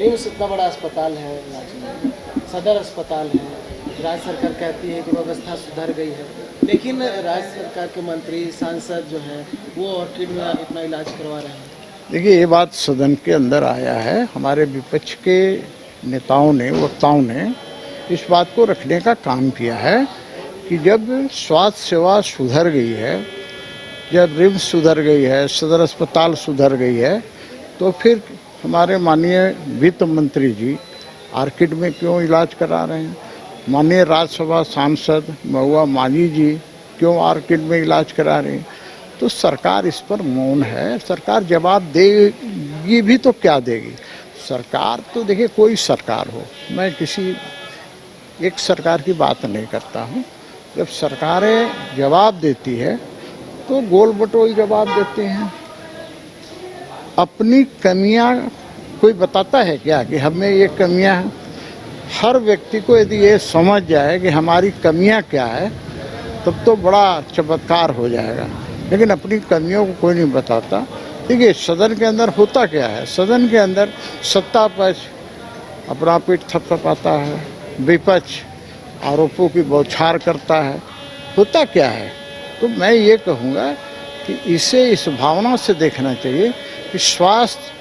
RIMS इतना बड़ा अस्पताल है, सदर अस्पताल है, राज्य सरकार कहती है कि व्यवस्था सुधर गई है, लेकिन राज्य सरकार के मंत्री सांसद जो हैं वो ऑर्किड में अपना इलाज करवा रहे हैं। देखिए, ये बात सदन के अंदर आया है। हमारे विपक्ष के नेताओं ने, वक्ताओं ने इस बात को रखने का काम किया है कि जब स्वास्थ्य सेवा सुधर गई है, जब रिम्स सुधर गई है, सदर अस्पताल सुधर गई है, तो फिर हमारे माननीय वित्त मंत्री जी ऑर्किड में क्यों इलाज करा रहे हैं? माननीय राज्यसभा सांसद महुआ मांझी जी क्यों ऑर्किड में इलाज करा रहे हैं? तो सरकार इस पर मौन है। सरकार जवाब देगी भी तो क्या देगी? सरकार तो देखिए, कोई सरकार हो, मैं किसी एक सरकार की बात नहीं करता हूँ। जब सरकारें जवाब देती है तो गोल मटोल जवाब देते हैं। अपनी कमियां कोई बताता है क्या कि हमें ये कमियां हैं? हर व्यक्ति को यदि ये समझ जाए कि हमारी कमियां क्या है, तब तो बड़ा चमत्कार हो जाएगा। लेकिन अपनी कमियों को कोई नहीं बताता। देखिए, सदन के अंदर होता क्या है? सदन के अंदर सत्ता पक्ष अपना पीठ थपथपाता है, विपक्ष आरोपों की बौछार करता है। होता क्या है? तो मैं ये कहूँगा कि इसे इस भावना से देखना चाहिए कि स्वास्थ्य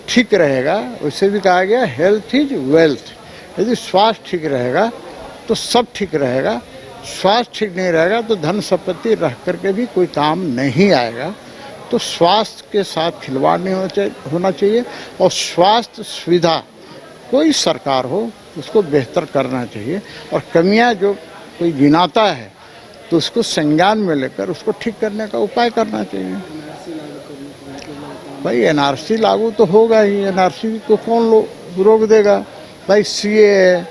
ठीक रहेगा। उससे भी कहा गया हेल्थ इज वेल्थ। यदि स्वास्थ्य ठीक रहेगा तो सब ठीक रहेगा। स्वास्थ्य ठीक नहीं रहेगा तो धन संपत्ति रख करके भी कोई काम नहीं आएगा। तो स्वास्थ्य के साथ खिलवाड़ नहीं होना चाहिए और स्वास्थ्य सुविधा कोई सरकार हो उसको बेहतर करना चाहिए। और कमियां जो कोई गिनाता है तो उसको संज्ञान में लेकर उसको ठीक करने का उपाय करना चाहिए। भाई एनआरसी लागू तो होगा ही, एनआरसी को कौन रोक देगा? भाई सीए,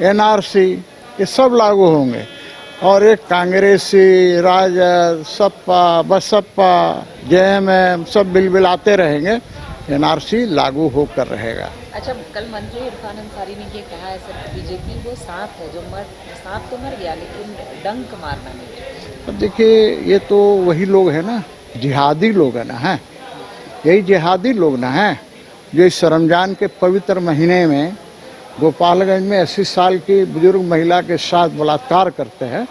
एनआरसी ये सब लागू होंगे और एक कांग्रेसी, राजद, सपा, बसपा, जेएमएम सब बिल आते रहेंगे, एनआरसी लागू होकर रहेगा। अच्छा, कल मंत्री इरफान अंसारी ने ये कहा है सर, बीजेपी वो सांप है जो सांप तो मर गया लेकिन डंक मारना नहीं। अब देखिए, ये तो वही लोग हैं ना, जिहादी लोग हैं ना, हैं यही जिहादी लोग ना हैं जो इस रमजान के पवित्र महीने में गोपालगंज में 80 साल की बुजुर्ग महिला के साथ बलात्कार करते हैं।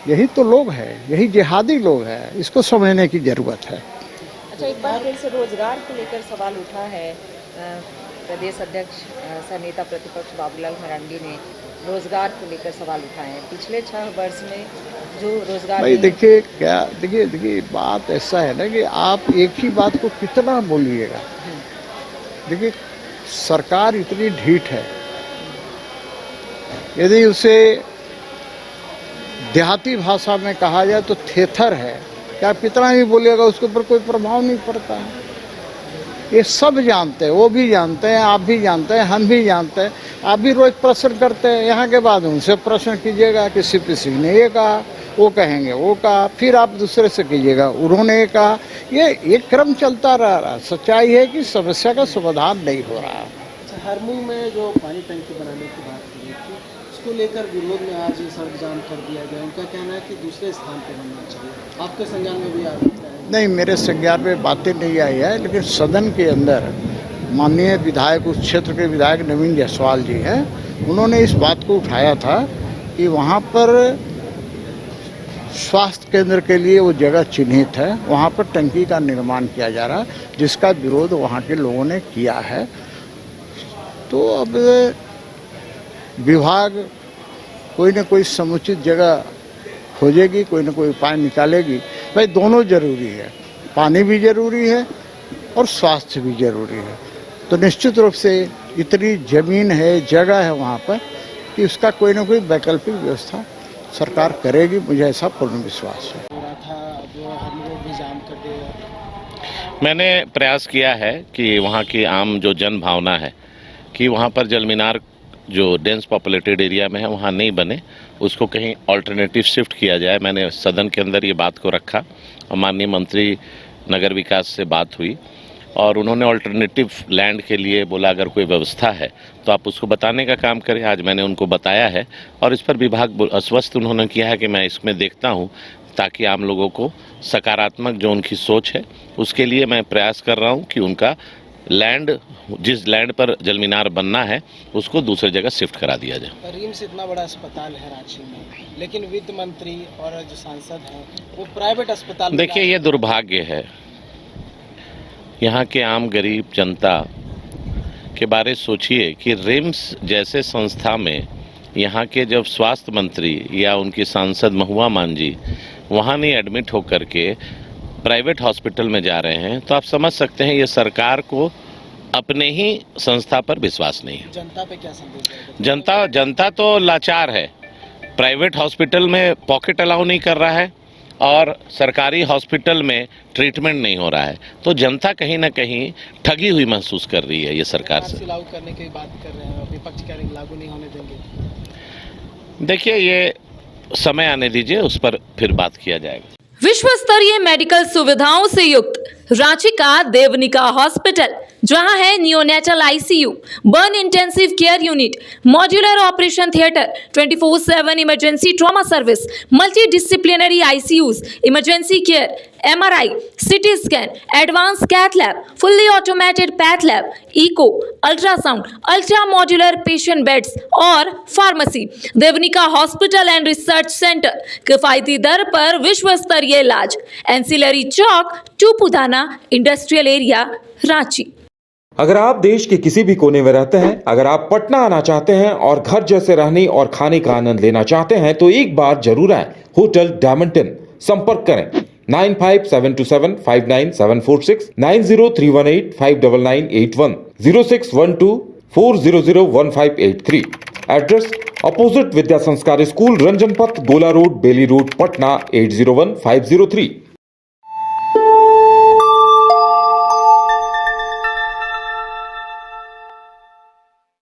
यही तो लोग हैं, यही जिहादी लोग हैं। इसको समझने की ज़रूरत है। अच्छा, एक बार फिर से रोजगार को लेकर सवाल उठा है। प्रदेश अध्यक्ष सह नेता प्रतिपक्ष बाबूलाल मरांडी ने रोजगार को लेकर सवाल उठाए हैं। पिछले 6 वर्ष में जो रोजगार, भाई देखिए क्या, देखिए बात ऐसा है ना कि आप एक ही बात को कितना बोलिएगा। देखिए, सरकार इतनी ढीठ है, यदि उसे देहाती भाषा में कहा जाए तो थेथर है कि आप कितना भी बोलिएगा उसके ऊपर कोई प्रभाव नहीं पड़ता है। ये सब जानते हैं, वो भी जानते हैं, आप भी जानते हैं, हम भी जानते हैं। आप भी रोज प्रश्न करते हैं, यहाँ के बाद उनसे प्रश्न कीजिएगा कि किसी ने ये कहा, वो कहेंगे वो कहा, फिर आप दूसरे से कीजिएगा उन्होंने कहा। ये क्रम चलता रहा। सच्चाई है कि समस्या का समाधान नहीं हो रहा। अच्छा, हरमू में जो पानी टंकी बनाने की बात की थी, उसको लेकर विरोध में आज सड़क जाम कर दिया गया। उनका कहना है कि दूसरे स्थान पर बनना चाहिए। आपके संज्ञान में भी आ सकता है? नहीं, मेरे संज्ञान में बातें नहीं आई है, लेकिन सदन के अंदर माननीय विधायक, उस क्षेत्र के विधायक नवीन जायसवाल जी हैं, उन्होंने इस बात को उठाया था कि वहाँ पर स्वास्थ्य केंद्र के लिए वो जगह चिन्हित है, वहाँ पर टंकी का निर्माण किया जा रहा है, जिसका विरोध वहाँ के लोगों ने किया है। तो अब विभाग कोई न कोई समुचित जगह खोजेगी, कोई न कोई उपाय निकालेगी। भाई दोनों ज़रूरी है, पानी भी ज़रूरी है और स्वास्थ्य भी ज़रूरी है। तो निश्चित रूप से इतनी ज़मीन है, जगह है वहाँ पर कि उसका कोई न कोई वैकल्पिक व्यवस्था सरकार करेगी, मुझे ऐसा पूर्ण विश्वास है। मैंने प्रयास किया है कि वहाँ की आम जो जन भावना है कि वहाँ पर जल मीनार जो डेंस पॉपुलेटेड एरिया में है वहाँ नहीं बने, उसको कहीं ऑल्टरनेटिव शिफ्ट किया जाए। मैंने सदन के अंदर ये बात को रखा और माननीय मंत्री नगर विकास से बात हुई और उन्होंने ऑल्टरनेटिव लैंड के लिए बोला अगर कोई व्यवस्था है तो आप उसको बताने का काम करें। आज मैंने उनको बताया है और इस पर विभाग आश्वस्त उन्होंने किया है कि मैं इसमें देखता हूँ ताकि आम लोगों को सकारात्मक जो उनकी सोच है उसके लिए मैं प्रयास कर रहा हूँ कि उनका लैंड, जिस लैंड पर जल मीनार बनना है उसको दूसरी जगह शिफ्ट करा दिया जाए। रिम्स इतना बड़ा अस्पताल है रांची में, लेकिन वित्त मंत्री और जो सांसद हैं वो प्राइवेट अस्पताल में देखिए, ये दुर्भाग्य है। यहाँ के आम गरीब जनता के बारे सोचिए कि रिम्स जैसे संस्था में यहाँ के जब स्वास्थ्य मंत्री या उनकी सांसद महुआ मांझी वहाँ नहीं एडमिट होकर के प्राइवेट हॉस्पिटल में जा रहे हैं, तो आप समझ सकते हैं ये सरकार को अपने ही संस्था पर विश्वास नहीं है। जनता पे क्या संदेश है? जनता तो लाचार है। प्राइवेट हॉस्पिटल में पॉकेट अलाउ नहीं कर रहा है और सरकारी हॉस्पिटल में ट्रीटमेंट नहीं हो रहा है, तो जनता कहीं ना कहीं ठगी हुई महसूस कर रही है ये सरकार से। लागू करने की बात कर रहे हैं, विपक्ष कह रहे हैं लागू नहीं होने देंगे। देखिए, ये समय आने दीजिए, उस पर फिर बात किया जाएगा। विश्व स्तरीय मेडिकल सुविधाओं से युक्त रांची का देवनिका हॉस्पिटल, जहां है neonatal ICU, burn intensive care unit, modular operation theatre, 24/7 emergency trauma service, multi disciplinary ICUs, emergency care, MRI, city scan, advance cath lab, fully automated path lab, echo, ultrasound, ultra modular patient beds और pharmacy. Devnika hospital and research centre, किफायती दर पर विश्व स्तरीय इलाज, ancillary चौक, Tupudana industrial area, Ranchi. अगर आप देश के किसी भी कोने में रहते हैं, अगर आप पटना आना चाहते हैं और घर जैसे रहने और खाने का आनंद लेना चाहते हैं, तो एक बार जरूर आए होटल डायमंटन। संपर्क करें 9572759746, 9031859981, 0612400158 एड्रेस अपोजिट विद्या संस्कार स्कूल, रंजन पथ, गोला रोड, बेली रोड, पटना 801503।